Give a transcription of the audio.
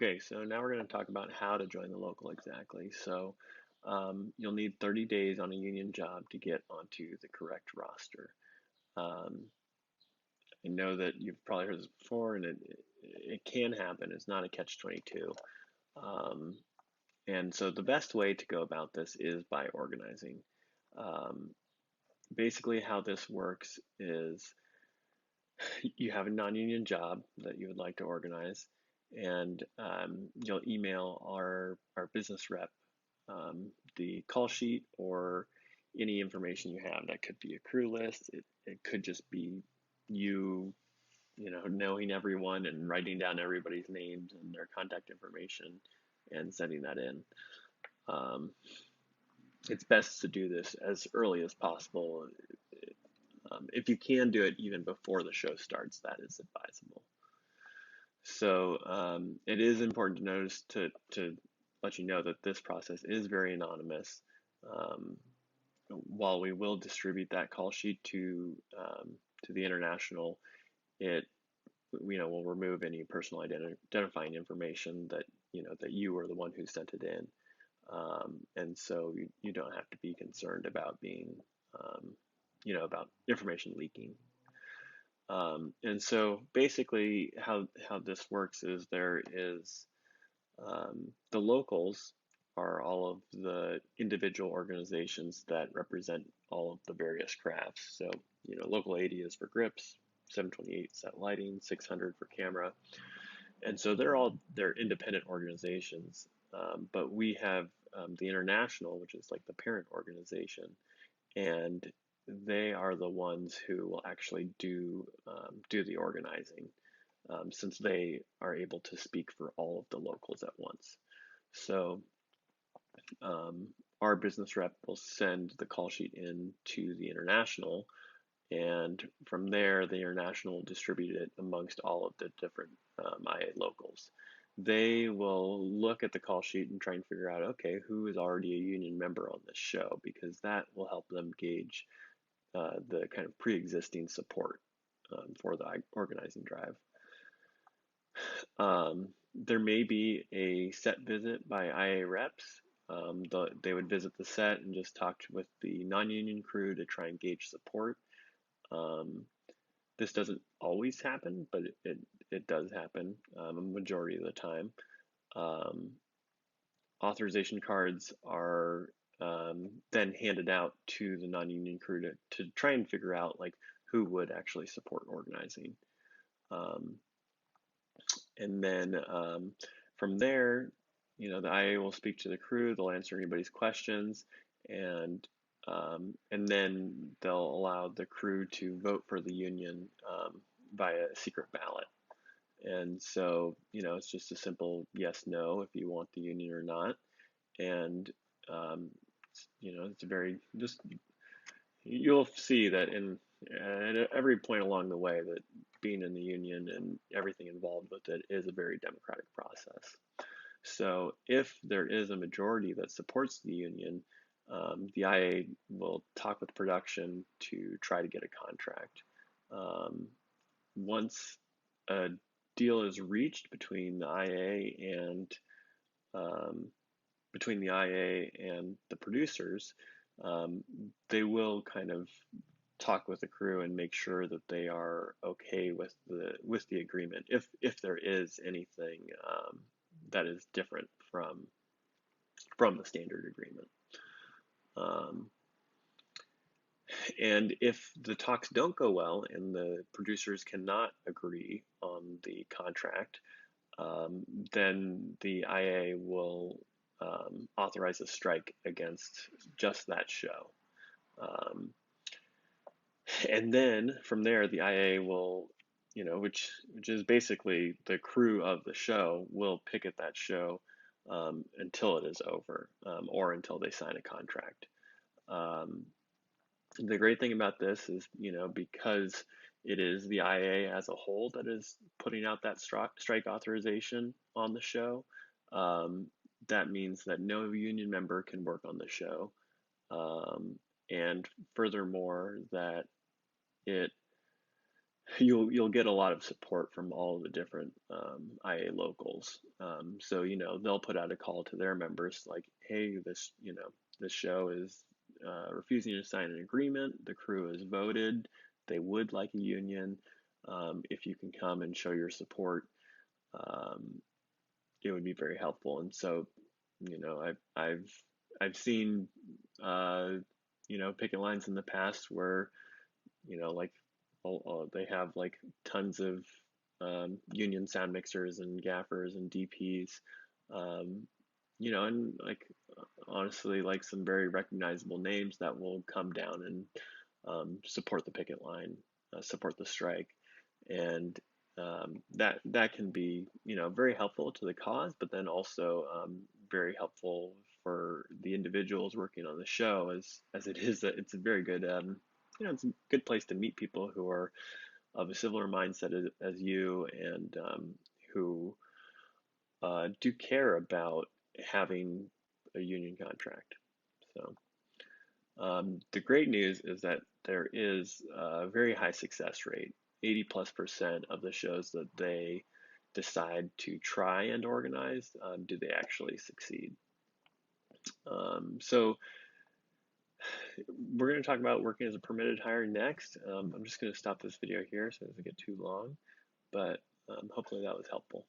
Okay, so now we're going to talk about how to join the local exactly. You'll need 30 days on a union job to get onto the correct roster. Um, I know that you've probably heard this before, and it can happen. It's not a catch-22. Um, and so the best way to go about this is by organizing. Um, Basically, how this works is you have a non-union job that you would like to organize, and you'll email our business rep the call sheet or any information you have. That could be a crew list. It could just be you, knowing everyone and writing down everybody's names and their contact information and sending that in. Um, it's best to do this as early as possible. If you can do it even before the show starts, that is advisable. It is important to notice to let you know that this process is very anonymous. Um, while we will distribute that call sheet to the international, it will remove any personal identifying information that you were the one who sent it in, and so you don't have to be concerned about being about information leaking. And so basically, how this works is there is the locals are all of the individual organizations that represent all of the various crafts. So, local 80 is for grips, 728 set lighting, 600 for camera. And so they're independent organizations. But we have the international, which is like the parent organization, and they are the ones who will actually do the organizing, since they are able to speak for all of the locals at once. So um, our business rep will send the call sheet in to the international, and from there, the international will distribute it amongst all of the different IA locals. They will look at the call sheet and try and figure out, okay, who is already a union member on this show, because that will help them gauge the kind of pre-existing support for the organizing drive. There may be a set visit by IA reps. They would visit the set and just talk with the non-union crew to try and gauge support. This doesn't always happen, but it does happen a majority of the time. Um, Authorization cards are then handed out to the non-union crew to try and figure out like who would actually support organizing. Um, and then from there, the IA will speak to the crew. They'll answer anybody's questions, and then they'll allow the crew to vote for the union via a secret ballot. And so, it's just a simple yes, no, if you want the union or not. And it's very just you'll see that at every point along the way that being in the union and everything involved with it is a very democratic process. So if there is a majority that supports the union, the IA will talk with production to try to get a contract. Once a deal is reached between the IA and the producers, they will kind of talk with the crew and make sure that they are okay with the agreement, if there is anything that is different from the standard agreement. And if the talks don't go well and the producers cannot agree on the contract, then the IA will authorize a strike against just that show. And then from there, the IA will, which is basically the crew of the show, will picket that show until it is over, or until they sign a contract. The great thing about this is, because it is the IA as a whole that is putting out that strike authorization on the show, that means that no union member can work on the show. And furthermore, that it you'll get a lot of support from all the different IA locals. So they'll put out a call to their members like, hey, this show is refusing to sign an agreement. The crew has voted. They would like a union. If you can come and show your support, um, it would be very helpful. And so, I've seen picket lines in the past where like they have like tons of union sound mixers and gaffers and DPs, um, and like honestly, like some very recognizable names that will come down and support the picket line, support the strike, and that can be very helpful to the cause, but then also very helpful for the individuals working on the show, as it's a very good it's a good place to meet people who are of a similar mindset as you, and who do care about having a union contract. So the great news is that there is a very high success rate. 80+% of the shows that they decide to try and organize, do they actually succeed? So we're going to talk about working as a permitted hire next. I'm just going to stop this video here so it doesn't get too long, but hopefully that was helpful.